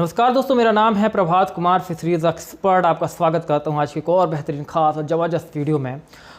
नमस्कार दोस्तों, मेरा नाम है प्रभात कुमार, फिशरीज एक्सपर्ट। आपका स्वागत करता हूं आज की एक और बेहतरीन खास और ज़बरदस्त वीडियो में।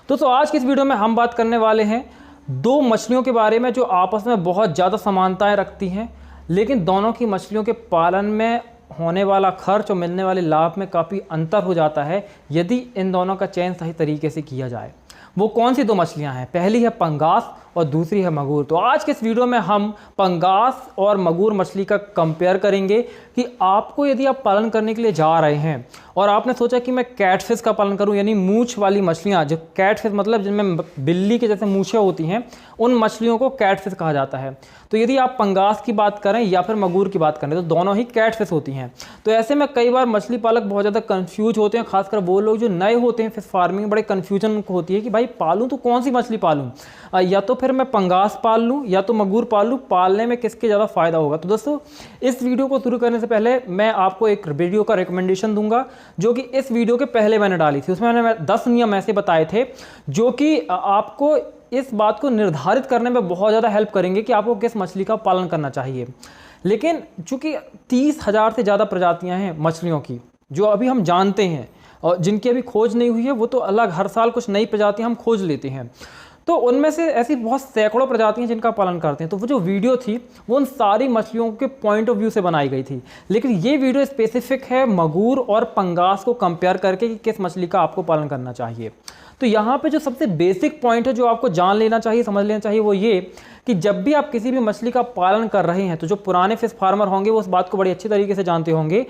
दोस्तों आज की इस वीडियो में हम बात करने वाले हैं दो मछलियों के बारे में जो आपस में बहुत ज़्यादा समानताएं रखती हैं, लेकिन दोनों की मछलियों के पालन में होने वाला खर्च और मिलने वाले लाभ में काफ़ी अंतर हो जाता है यदि इन दोनों का चयन सही तरीके से किया जाए। वो कौन सी दो मछलियां हैं? पहली है पंगास और दूसरी है मगूर। तो आज के इस वीडियो में हम पंगास और मगूर मछली का कंपेयर करेंगे कि आपको यदि आप पालन करने के लिए जा रहे हैं और आपने सोचा कि मैं कैटफिश का पालन करूं, यानी मूंछ वाली मछलियां, जो कैटफिश मतलब जिनमें बिल्ली के जैसे मूछें होती हैं, उन मछलियों को कैटफिश कहा जाता है। तो यदि आप पंगास की बात करें या फिर मगूर की बात करें तो दोनों ही कैटफिश होती हैं। तो ऐसे में कई बार मछली पालक बहुत ज़्यादा कंफ्यूज होते हैं, खासकर वो लोग जो नए होते हैं फिश फार्मिंग, बड़े कन्फ्यूजन उनको होती है कि भाई पालूँ तो कौन सी मछली पालूँ, या तो फिर मैं पंगास पाल लूँ या तो मगूर पाल लूँ, पालने में किसके ज़्यादा फ़ायदा होगा। तो दोस्तों इस वीडियो को शुरू करने से पहले मैं आपको एक वीडियो का रिकमेंडेशन दूंगा जो कि इस वीडियो के पहले मैंने डाली थी। उसमें मैंने 10 नियम ऐसे बताए थे जो कि आपको इस बात को निर्धारित करने में बहुत ज़्यादा हेल्प करेंगे कि आपको किस मछली का पालन करना चाहिए। लेकिन चूंकि 30,000 से ज़्यादा प्रजातियां हैं मछलियों की जो अभी हम जानते हैं और जिनकी अभी खोज नहीं हुई है, वो तो अलग, हर साल कुछ नई प्रजातियां हम खोज लेते हैं। तो उनमें से ऐसी बहुत सैकड़ों प्रजातियां जिनका पालन करते हैं। तो वो जो वीडियो थी वो उन सारी मछलियों के पॉइंट ऑफ व्यू से बनाई गई थी, लेकिन ये वीडियो स्पेसिफिक है मगूर और पंगास को कंपेयर करके कि किस मछली का आपको पालन करना चाहिए। तो यहाँ पे जो सबसे बेसिक पॉइंट है जो आपको जान लेना चाहिए, समझ लेना चाहिए, वो ये कि जब भी आप किसी भी मछली का पालन कर रहे हैं तो जो पुराने फिश फार्मर होंगे वो उस बात को बड़ी अच्छी तरीके से जानते होंगे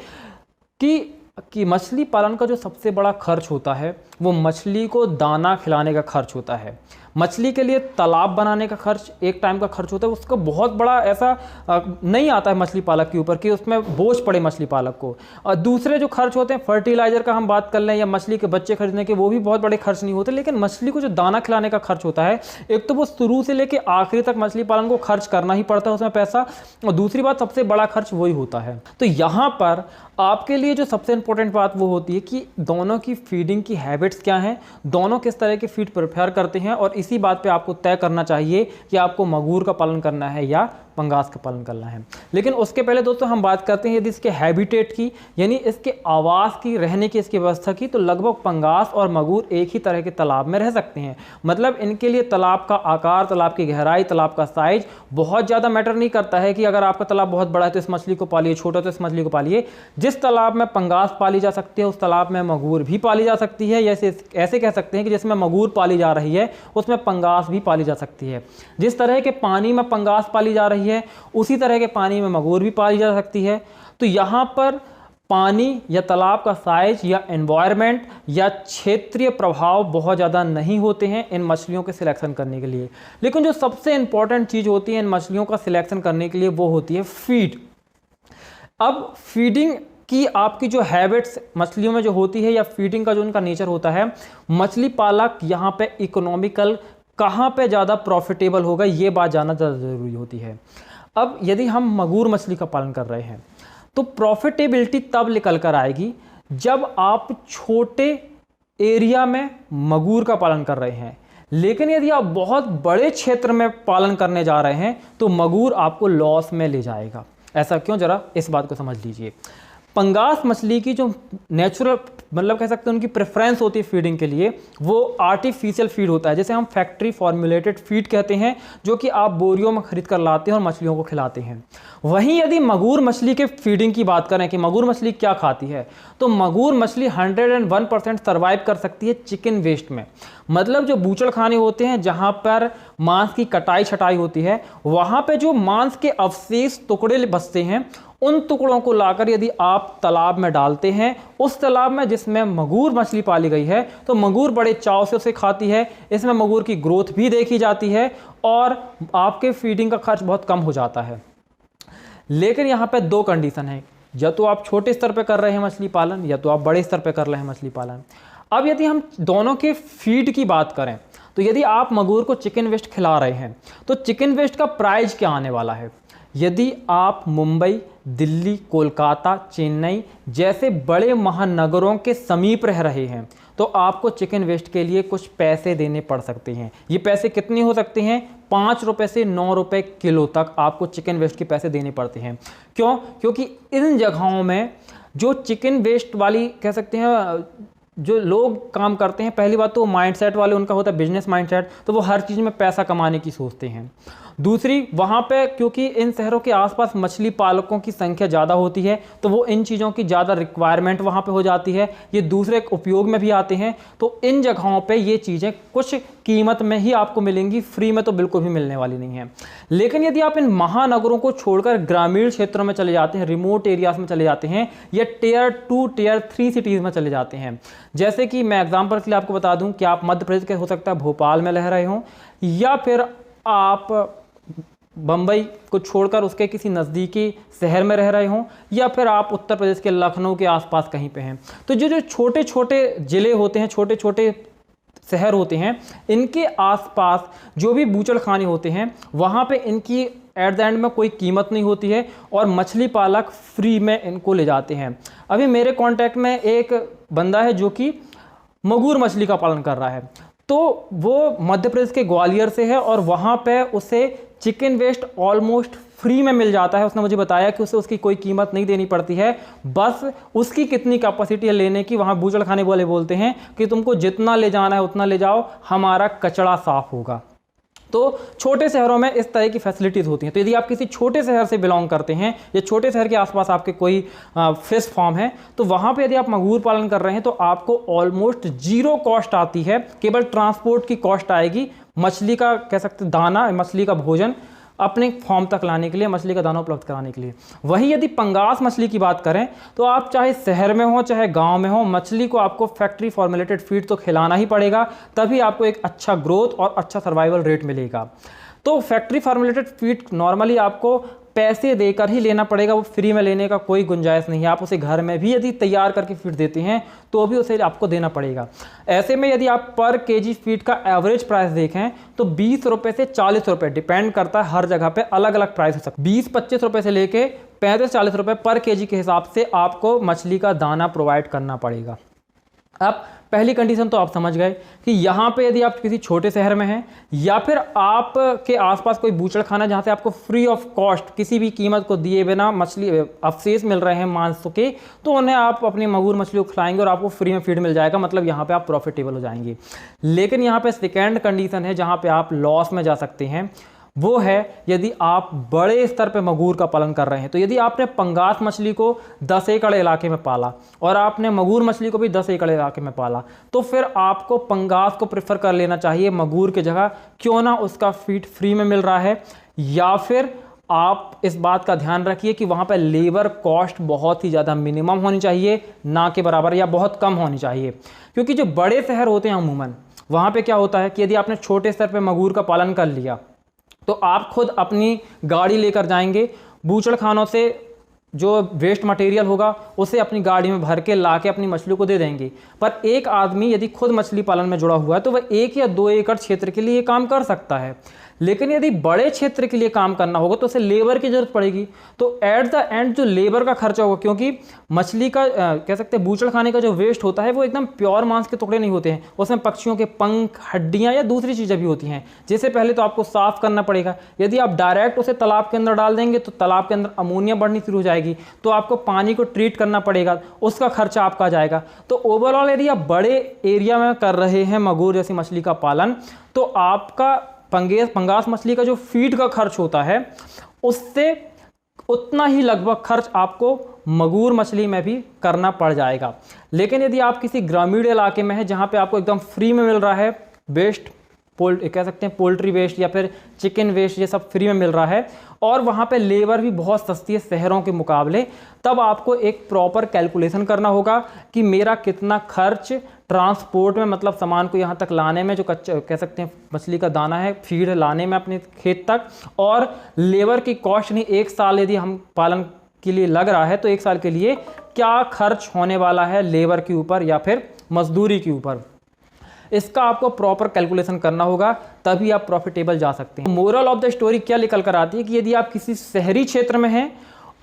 कि मछली पालन का जो सबसे बड़ा खर्च होता है वो मछली को दाना खिलाने का खर्च होता है। मछली के लिए तालाब बनाने का खर्च, एक टाइम का खर्च होता है, उसका बहुत बड़ा ऐसा नहीं आता है मछली पालक के ऊपर कि उसमें बोझ पड़े मछली पालक को। और दूसरे जो खर्च होते हैं, फर्टिलाइजर का हम बात कर लें या मछली के बच्चे खरीदने के, वो भी बहुत बड़े खर्च नहीं होते। लेकिन मछली को जो दाना खिलाने का खर्च होता है, एक तो वो शुरू से लेकर आखिरी तक मछली पालन को खर्च करना ही पड़ता है उसमें पैसा, और दूसरी बात सबसे बड़ा खर्च वही होता है। तो यहाँ पर आपके लिए जो सबसे इंपॉर्टेंट बात वो होती है कि दोनों की फीडिंग की हैबिट्स क्या हैं, दोनों किस तरह के फीड प्रेफर करते हैं, और इसी बात पे आपको तय करना चाहिए कि आपको मगूर का पालन करना है या पंगास का पालन करना है। लेकिन उसके पहले दोस्तों हम बात करते हैं यदि इसके हैबिटेट की, यानी इसके आवास की, रहने की, इसकी व्यवस्था की, तो लगभग पंगास और मगूर एक ही तरह के तालाब में रह सकते हैं। मतलब इनके लिए तालाब का आकार, तालाब की गहराई, तालाब का साइज बहुत ज़्यादा मैटर नहीं करता है कि अगर आपका तालाब बहुत बड़ा है तो इस मछली को पालिए, छोटा तो इस मछली को पालिए। जिस तालाब में पंगास पाली जा सकती है उस तालाब में मगूर भी पाली जा सकती है। ऐसे कह सकते हैं कि जिसमें मगूर पाली जा रही है उसमें पंगास भी पाली जा सकती है। जिस तरह के पानी में पंगास पाली जा रही है उसी तरह के पानी में मगूर भी पाली जा सकती है। तो यहाँ पर पानी या तालाब का साइज या एनवायरनमेंट या क्षेत्रीय प्रभाव बहुत ज़्यादा नहीं होते हैं इन मछलियों के सिलेक्शन करने के लिए। लेकिन जो सबसे इंपॉर्टेंट चीज़ होती है इन मछलियों का सिलेक्शन करने के लिए वो होती है फीड। अब फीडिंग कि आपकी जो हैबिट्स मछलियों में जो होती है या फीडिंग का जो उनका नेचर होता है, मछली पालक यहाँ पे इकोनॉमिकल कहाँ पे ज़्यादा प्रॉफिटेबल होगा ये बात जानना ज़्यादा ज़रूरी होती है। अब यदि हम मगूर मछली का पालन कर रहे हैं तो प्रॉफिटेबिलिटी तब निकल कर आएगी जब आप छोटे एरिया में मगूर का पालन कर रहे हैं। लेकिन यदि आप बहुत बड़े क्षेत्र में पालन करने जा रहे हैं तो मगूर आपको लॉस में ले जाएगा। ऐसा क्यों, जरा इस बात को समझ लीजिए। पंगास मछली की जो नेचुरल, मतलब कह सकते हैं उनकी प्रेफरेंस होती है फीडिंग के लिए, वो आर्टिफिशियल फीड होता है, जैसे हम फैक्ट्री फॉर्मुलेटेड फीड कहते हैं, जो कि आप बोरियों में खरीद कर लाते हैं और मछलियों को खिलाते हैं। वहीं यदि मगूर मछली के फीडिंग की बात करें कि मगूर मछली क्या खाती है, तो मगूर मछली 101% सर्वाइव कर सकती है चिकन वेस्ट में। मतलब जो बूचड़ खाने होते हैं जहाँ पर मांस की कटाई छटाई होती है, वहाँ पे जो मांस के अवशेष टुकड़े बचते हैं उन टुकड़ों को लाकर यदि आप तालाब में डालते हैं, उस तालाब में जिसमें मगूर मछली पाली गई है, तो मगूर बड़े चाव से उसे खाती है। इसमें मगूर की ग्रोथ भी देखी जाती है और आपके फीडिंग का खर्च बहुत कम हो जाता है। लेकिन यहाँ पे दो कंडीशन है, या तो आप छोटे स्तर पे कर रहे हैं मछली पालन या तो आप बड़े स्तर पे कर रहे हैं मछली पालन। अब यदि हम दोनों के फीड की बात करें तो यदि आप मगूर को चिकन वेस्ट खिला रहे हैं तो चिकन वेस्ट का प्राइस क्या आने वाला है। यदि आप मुंबई, दिल्ली, कोलकाता, चेन्नई जैसे बड़े महानगरों के समीप रह रहे हैं तो आपको चिकन वेस्ट के लिए कुछ पैसे देने पड़ सकते हैं। ये पैसे कितने हो सकते हैं? 5 रुपये से 9 रुपये किलो तक आपको चिकन वेस्ट के पैसे देने पड़ते हैं। क्यों? क्योंकि इन जगहों में जो चिकन वेस्ट वाली कह सकते हैं जो लोग काम करते हैं, पहली बात तो माइंडसेट वाले उनका होता है बिजनेस माइंडसेट, तो वो हर चीज़ में पैसा कमाने की सोचते हैं। दूसरी, वहाँ पे क्योंकि इन शहरों के आसपास मछली पालकों की संख्या ज़्यादा होती है तो वो इन चीज़ों की ज़्यादा रिक्वायरमेंट वहाँ पे हो जाती है, ये दूसरे उपयोग में भी आते हैं। तो इन जगहों पे ये चीज़ें कुछ कीमत में ही आपको मिलेंगी, फ्री में तो बिल्कुल भी मिलने वाली नहीं है। लेकिन यदि आप इन महानगरों को छोड़कर ग्रामीण क्षेत्रों में चले जाते हैं, रिमोट एरियाज में चले जाते हैं या Tier 2, Tier 3 सिटीज़ में चले जाते हैं, जैसे कि मैं एग्जाम्पल के लिए आपको बता दूं कि आप मध्य प्रदेश के हो सकता है भोपाल में रह रहे हों, या फिर आप बम्बई को छोड़कर उसके किसी नज़दीकी शहर में रह रहे हों, या फिर आप उत्तर प्रदेश के लखनऊ के आसपास कहीं पे हैं। तो जो छोटे छोटे ज़िले होते हैं, छोटे छोटे शहर होते हैं, इनके आसपास जो भी बूचड़खाने होते हैं वहाँ पे इनकी एट द एंड में कोई कीमत नहीं होती है और मछली पालक फ्री में इनको ले जाते हैं। अभी मेरे कांटेक्ट में एक बंदा है जो कि मगूर मछली का पालन कर रहा है, तो वो मध्य प्रदेश के ग्वालियर से है और वहाँ पे उसे चिकन वेस्ट ऑलमोस्ट फ्री में मिल जाता है। उसने मुझे बताया कि उसे उसकी कोई कीमत नहीं देनी पड़ती है, बस उसकी कितनी कैपेसिटी है लेने की, वहाँ बूचड़खाने वाले बोलते हैं कि तुमको जितना ले जाना है उतना ले जाओ, हमारा कचरा साफ होगा। तो छोटे शहरों में इस तरह की फैसिलिटीज़ होती हैं। तो यदि आप किसी छोटे शहर से बिलोंग करते हैं या छोटे शहर के आसपास आपके कोई फिश फार्म है, तो वहाँ पे यदि आप मगूर पालन कर रहे हैं तो आपको ऑलमोस्ट 0 कॉस्ट आती है, केवल ट्रांसपोर्ट की कॉस्ट आएगी मछली का कह सकते दाना, मछली का भोजन अपने फॉर्म तक लाने के लिए, मछली का दाना उपलब्ध कराने के लिए। वहीं यदि पंगास मछली की बात करें तो आप चाहे शहर में हो चाहे गांव में हो, मछली को आपको फैक्ट्री फॉर्मुलेटेड फीड तो खिलाना ही पड़ेगा, तभी आपको एक अच्छा ग्रोथ और अच्छा सर्वाइवल रेट मिलेगा। तो फैक्ट्री फॉर्मुलेटेड फीड नॉर्मली आपको पैसे देकर ही लेना पड़ेगा, वो फ्री में लेने का कोई गुंजाइश नहीं है। आप उसे घर में भी यदि तैयार करके फीड देते हैं तो भी उसे आपको देना पड़ेगा। ऐसे में यदि आप पर केजी फीड का एवरेज प्राइस देखें तो 20 रुपये से 40 रुपये, डिपेंड करता है, हर जगह पे अलग अलग प्राइस हो सकता है। 20-25 रुपये से लेके 35-40 रुपये पर केजी के हिसाब से आपको मछली का दाना प्रोवाइड करना पड़ेगा। अब पहली कंडीशन तो आप समझ गए कि यहाँ पे यदि आप किसी छोटे शहर में हैं या फिर आप के आसपास कोई बूचड़खाना जहाँ से आपको फ्री ऑफ कॉस्ट किसी भी कीमत को दिए बिना मछली अवशेष मिल रहे हैं मांस के, तो उन्हें आप अपनी मगूर मछली को खिलाएंगे और आपको फ्री में फीड मिल जाएगा, मतलब यहाँ पे आप प्रॉफिटेबल हो जाएंगे। लेकिन यहाँ पे सेकेंड कंडीशन है जहाँ पे आप लॉस में जा सकते हैं, वो है यदि आप बड़े स्तर पे मगूर का पालन कर रहे हैं। तो यदि आपने पंगास मछली को 10 एकड़ इलाके में पाला और आपने मगूर मछली को भी 10 एकड़ इलाके में पाला, तो फिर आपको पंगास को प्रेफर कर लेना चाहिए मगूर की जगह, क्यों ना उसका फीड फ्री में मिल रहा है। या फिर आप इस बात का ध्यान रखिए कि वहाँ पर लेबर कॉस्ट बहुत ही ज़्यादा मिनिमम होनी चाहिए, ना के बराबर या बहुत कम होनी चाहिए। क्योंकि जो बड़े शहर होते हैं अमूमन, वहाँ पे क्या होता है कि यदि आपने छोटे स्तर पे मगूर का पालन कर लिया तो आप खुद अपनी गाड़ी लेकर जाएंगे, बूचड़खानों से जो वेस्ट मटेरियल होगा उसे अपनी गाड़ी में भर के ला के अपनी मछली को दे देंगे। पर एक आदमी यदि खुद मछली पालन में जुड़ा हुआ है तो वह 1 या 2 एकड़ क्षेत्र के लिए काम कर सकता है। लेकिन यदि बड़े क्षेत्र के लिए काम करना होगा तो उसे लेबर की जरूरत पड़ेगी। तो एट द एंड जो लेबर का खर्चा होगा, क्योंकि मछली का कह सकते हैं बूचड़खाने का जो वेस्ट होता है वो एकदम प्योर मांस के टुकड़े नहीं होते हैं, उसमें पक्षियों के पंख, हड्डियां या दूसरी चीज़ें भी होती हैं, जिसे पहले तो आपको साफ करना पड़ेगा। यदि आप डायरेक्ट उसे तालाब के अंदर डाल देंगे तो तालाब के अंदर अमोनिया बढ़नी शुरू हो जाएगी, तो आपको पानी को ट्रीट करना पड़ेगा, उसका खर्चा आपका जाएगा। तो ओवरऑल यदि आप बड़े एरिया में कर रहे हैं मगूर जैसी मछली का पालन, तो आपका पंगास मछली का जो फीड का खर्च होता है उससे उतना ही लगभग खर्च आपको मगूर मछली में भी करना पड़ जाएगा। लेकिन यदि आप किसी ग्रामीण इलाके में हैं जहां पे आपको एकदम फ्री में मिल रहा है वेस्ट, कह सकते हैं पोल्ट्री वेस्ट या फिर चिकन वेस्ट, ये सब फ्री में मिल रहा है और वहाँ पे लेबर भी बहुत सस्ती है शहरों के मुकाबले, तब आपको एक प्रॉपर कैलकुलेशन करना होगा कि मेरा कितना खर्च ट्रांसपोर्ट में, मतलब सामान को यहाँ तक लाने में, जो कच्चा कह सकते हैं मछली का दाना है, फीड लाने में अपने खेत तक, और लेबर की कॉस्ट नहीं, 1 साल यदि हम पालन के लिए लग रहा है तो 1 साल के लिए क्या खर्च होने वाला है लेबर के ऊपर या फिर मजदूरी के ऊपर, इसका आपको प्रॉपर कैलकुलेशन करना होगा। तभी आप प्रॉफिटेबल जा सकते हैं। मोरल ऑफ द स्टोरी क्या निकल कर आती है कि यदि आप किसी शहरी क्षेत्र में हैं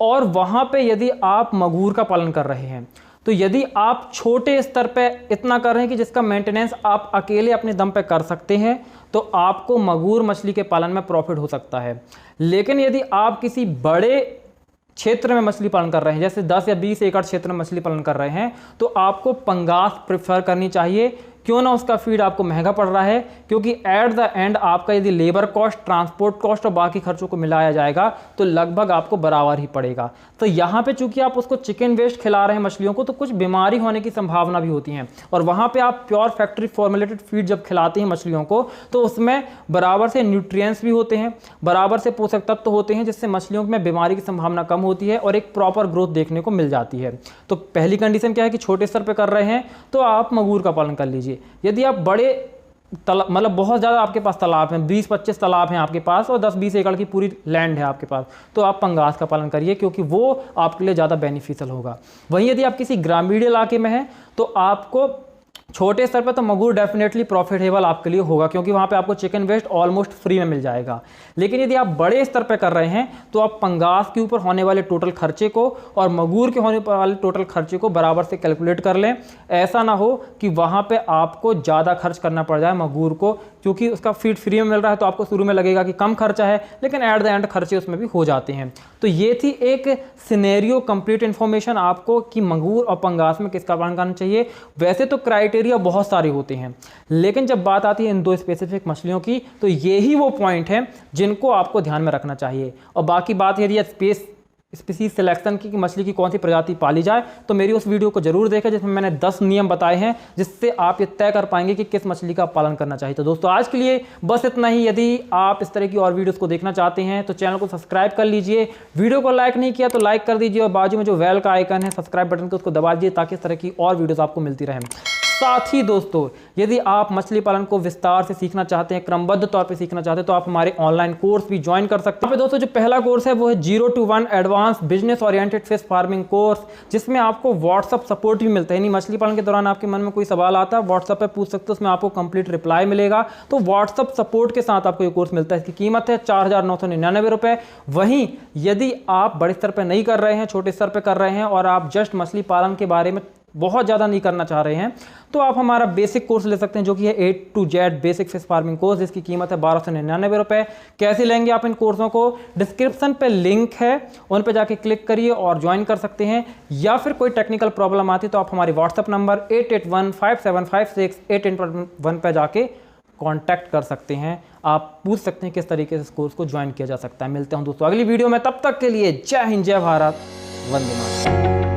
और वहाँ पे यदि आप मगूर का पालन कर रहे हैं, तो यदि आप छोटे स्तर पे इतना कर रहे हैं कि जिसका मेंटेनेंस आप अकेले अपने दम पे कर सकते हैं, तो आपको मगूर मछली के पालन में प्रॉफिट हो सकता है। लेकिन यदि आप किसी बड़े क्षेत्र में मछली पालन कर रहे हैं, जैसे 10 या 20 एकड़ क्षेत्र में मछली पालन कर रहे हैं, तो आपको पंगास प्रेफर करनी चाहिए। क्यों ना उसका फीड आपको महंगा पड़ रहा है, क्योंकि एट द एंड आपका यदि लेबर कॉस्ट, ट्रांसपोर्ट कॉस्ट और बाकी खर्चों को मिलाया जाएगा तो लगभग आपको बराबर ही पड़ेगा। तो यहाँ पे चूंकि आप उसको चिकन वेस्ट खिला रहे हैं मछलियों को, तो कुछ बीमारी होने की संभावना भी होती है। और वहाँ पे आप प्योर फैक्ट्री फॉर्मुलेटेड फीड जब खिलाते हैं मछलियों को, तो उसमें बराबर से न्यूट्रिएंट्स भी होते हैं, बराबर से पोषक तत्व होते हैं, जिससे मछलियों में बीमारी की संभावना कम होती है और एक प्रॉपर ग्रोथ देखने को मिल जाती है। तो पहली कंडीशन क्या है कि छोटे स्तर पर कर रहे हैं तो आप मगूर का पालन कर लीजिए। यदि आप बड़े मतलब बहुत ज़्यादा आपके पास तालाब हैं, 20-25 तालाब हैं आपके पास और 10-20 एकड़ की पूरी लैंड है आपके पास, तो आप पंगास का पालन करिए, क्योंकि वो आपके लिए ज़्यादा बेनिफिशियल होगा। वहीं यदि आप किसी ग्रामीण इलाके में हैं तो आपको छोटे स्तर पर तो मगूर डेफिनेटली प्रॉफिटेबल आपके लिए होगा, क्योंकि वहाँ पे आपको चिकन वेस्ट ऑलमोस्ट फ्री में मिल जाएगा। लेकिन यदि आप बड़े स्तर पर कर रहे हैं तो आप पंगास के ऊपर होने वाले टोटल खर्चे को और मगूर के होने वाले टोटल खर्चे को बराबर से कैलकुलेट कर लें। ऐसा ना हो कि वहाँ पे आपको ज़्यादा खर्च करना पड़ जाए मगूर को, क्योंकि उसका फीड फ्री में मिल रहा है तो आपको शुरू में लगेगा कि कम खर्चा है, लेकिन एट द एंड खर्चे उसमें भी हो जाते हैं। तो ये थी एक सिनेरियो कंप्लीट इन्फॉर्मेशन आपको कि मगूर और पंगास में किसका पालन करना चाहिए। वैसे तो क्राइटेरिया बहुत सारे होते हैं, लेकिन जब बात आती है इन दो स्पेसिफिक मछलियों की, तो ये ही वो पॉइंट है जिनको आपको ध्यान में रखना चाहिए। और बाकी बात यदि स्पीसीज सिलेक्शन की कि मछली की कौन सी प्रजाति पाली जाए, तो मेरी उस वीडियो को जरूर देखें जिसमें मैंने 10 नियम बताए हैं, जिससे आप ये तय कर पाएंगे कि किस मछली का पालन करना चाहिए। तो दोस्तों आज के लिए बस इतना ही। यदि आप इस तरह की और वीडियोस को देखना चाहते हैं तो चैनल को सब्सक्राइब कर लीजिए। वीडियो को लाइक नहीं किया तो लाइक कर दीजिए और बाजू में जो बेल का आइकन है सब्सक्राइब बटन को उसको दबा दीजिए, ताकि इस तरह की और वीडियोस आपको मिलती रहें। साथ ही दोस्तों यदि आप मछली पालन को विस्तार से सीखना चाहते हैं, क्रमबद्ध तौर पे सीखना चाहते हैं, तो आप हमारे ऑनलाइन कोर्स भी ज्वाइन कर सकते हैं। दोस्तों जो पहला कोर्स है वो है 0 to 1 advance business oriented fish farming course, जिसमें आपको व्हाट्सअप सपोर्ट भी मिलता है। यानी मछली पालन के दौरान आपके मन में कोई सवाल आता है, व्हाट्सअप पे पूछ सकते हो, उसमें आपको कंप्लीट रिप्लाई मिलेगा। तो व्हाट्सअप सपोर्ट के साथ आपको ये कोर्स मिलता है। इसकी कीमत है 4,999 रुपये। वहीं यदि आप बड़े स्तर पर नहीं कर रहे हैं, छोटे स्तर पर कर रहे हैं और आप जस्ट मछली पालन के बारे में बहुत ज़्यादा नहीं करना चाह रहे हैं, तो आप हमारा बेसिक कोर्स ले सकते हैं, जो कि है A to Z basic fish farming course, जिसकी कीमत है 1,299 रुपये। कैसे लेंगे आप इन कोर्सों को? डिस्क्रिप्शन पे लिंक है, उन पे जाके क्लिक करिए और ज्वाइन कर सकते हैं। या फिर कोई टेक्निकल प्रॉब्लम आती है तो आप हमारे व्हाट्सअप नंबर 8815756881 पे जाके कॉन्टैक्ट कर सकते हैं। आप पूछ सकते हैं किस तरीके से इस कोर्स को ज्वाइन किया जा सकता है। मिलते हैं दोस्तों अगली वीडियो में, तब तक के लिए जय हिंद, जय भारत, वंदे मातरम।